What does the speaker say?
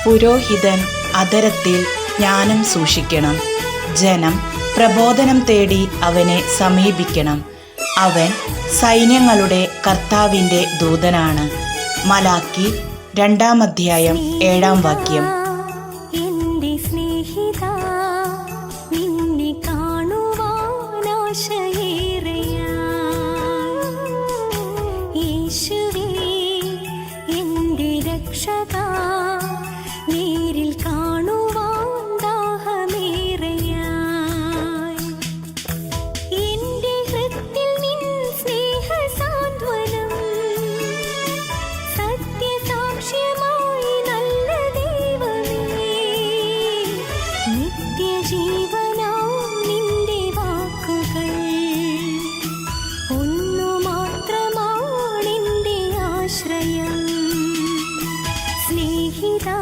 പുരോഹിതൻ അധരത്തിൽ ജ്ഞാനം സൂക്ഷിക്കണം. ജനം പ്രബോധനം തേടി അവനെ സമീപിക്കണം. അവൻ സൈന്യങ്ങളുടെ കർത്താവിൻ്റെ ദൂതനാണ്. മലാക്കി 2-ാം അധ്യായം 7-ാം വാക്യം. സ്നേഹിതാ